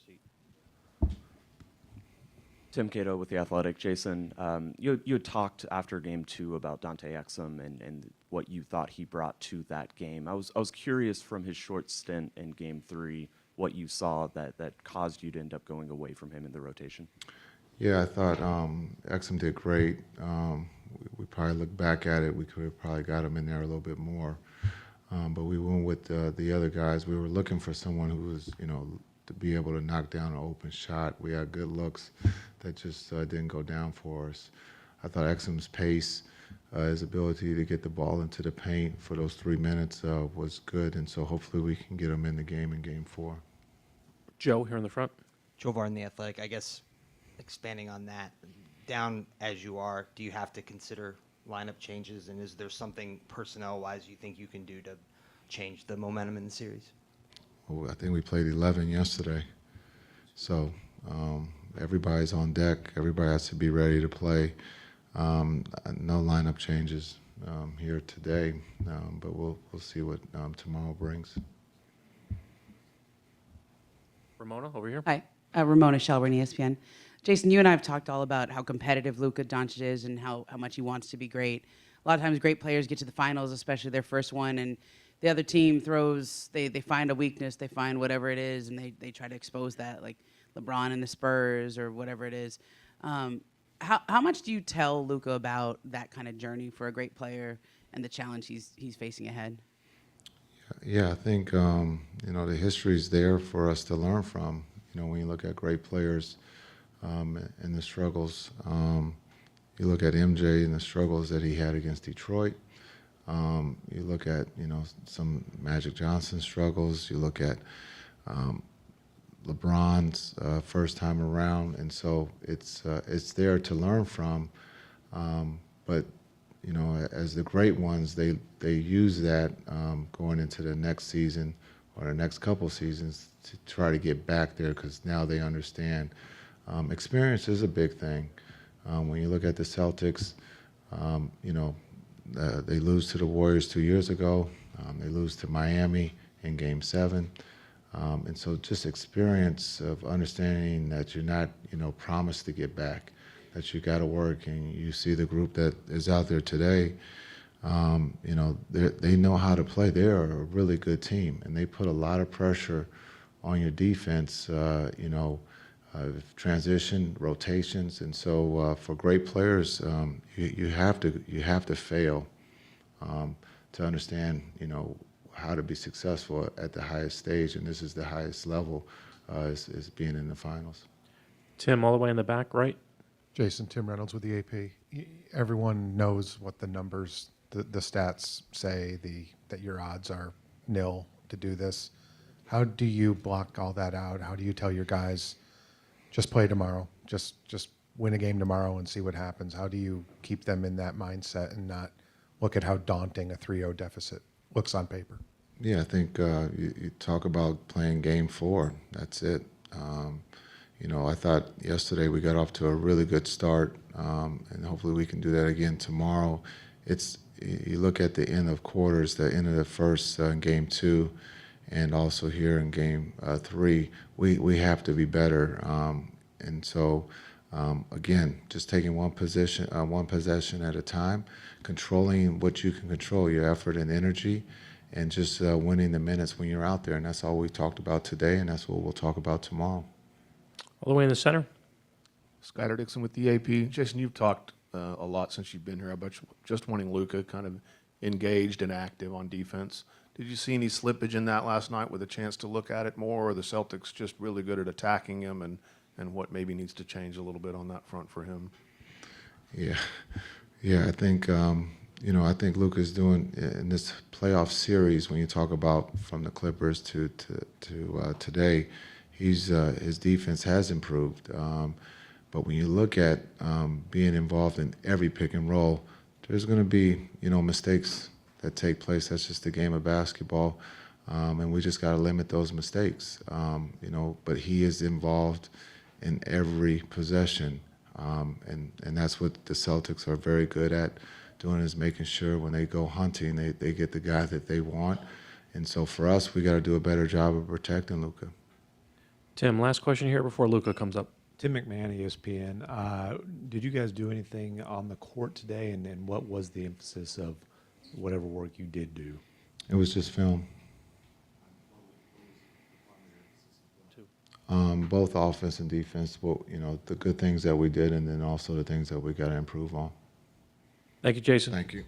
seat. Tim Cato with The Athletic. Jason, you had talked after Game 2 about Dante Exum and what you thought he brought to that game. I was curious from his short stint in Game 3 what you saw that caused you to end up going away from him in the rotation. Yeah, I thought Exum did great. We probably look back at it, we could have probably got him in there a little bit more. But we went with the other guys. We were looking for someone who was, to be able to knock down an open shot. We had good looks that just didn't go down for us. I thought Exum's pace, his ability to get the ball into the paint for those 3 minutes was good, and so hopefully we can get him in the game in Game 4. Joe, here in the front. Joe Varn, The Athletic. I guess expanding on that, down as you are, do you have to consider lineup changes, and is there something personnel-wise you think you can do to change the momentum in the series? Well, I think we played 11 yesterday, so everybody's on deck. Everybody has to be ready to play. No lineup changes here today, but we'll see what tomorrow brings. Ramona, over here. Hi, Ramona Shelburne, ESPN. Jason, you and I have talked all about how competitive Luka Doncic is and how much he wants to be great. A lot of times great players get to the finals, especially their first one, and the other team throws, they find a weakness, they find whatever it is, and they try to expose that, like LeBron and the Spurs or whatever it is. How much do you tell Luka about that kind of journey for a great player and the challenge he's facing ahead? Yeah, I think the history's there for us to learn from. When you look at great players and the struggles, you look at MJ and the struggles that he had against Detroit. You look at some Magic Johnson struggles. You look at LeBron's first time around, and so it's there to learn from. But as the great ones, they use that going into the next season or the next couple seasons to try to get back there, because now they understand experience is a big thing. When you look at the Celtics, they lose to the Warriors 2 years ago. They lose to Miami in Game 7. And so just experience of understanding that you're not, promised to get back, that you got to work. And you see the group that is out there today, they know how to play. They're a really good team, and they put a lot of pressure on your defense, transition, rotations. And so for great players, you have to fail to understand, how to be successful at the highest stage, and this is the highest level, is being in the finals. Tim, all the way in the back, right? Jason, Tim Reynolds with the AP. Everyone knows what the numbers, the stats say, that your odds are nil to do this. How do you block all that out? How do you tell your guys, just play tomorrow, just win a game tomorrow and see what happens? How do you keep them in that mindset and not look at how daunting a 3-0 deficit looks on paper? Yeah, I think you talk about playing Game 4. That's it. I thought yesterday we got off to a really good start, and hopefully we can do that again tomorrow. You look at the end of quarters, the end of the first in Game 2, and also here in Game 3, we have to be better. And so, again, just taking one possession at a time, controlling what you can control, your effort and energy, and just winning the minutes when you're out there. And that's all we talked about today, and that's what we'll talk about tomorrow. All the way in the center. Skyler Dixon with the AP. Jason, you've talked a lot since you've been here about just wanting Luka kind of engaged and active on defense. Did you see any slippage in that last night with a chance to look at it more, or the Celtics just really good at attacking him, and what maybe needs to change a little bit on that front for him? Yeah, I think I think Luka's doing in this playoff series, when you talk about from the Clippers to today, his defense has improved. But when you look at being involved in every pick and roll, there's going to be mistakes that take place. That's just the game of basketball, and we just got to limit those mistakes. But he is involved in every possession, and that's what the Celtics are very good at doing, is making sure when they go hunting, they get the guy that they want. And so for us, we got to do a better job of protecting Luka. Tim, last question here before Luca comes up. Tim McMahon, ESPN. Did you guys do anything on the court today, and what was the emphasis of whatever work you did do? It was just film. Both offense and defense, the good things that we did, and then also the things that we got to improve on. Thank you, Jason. Thank you.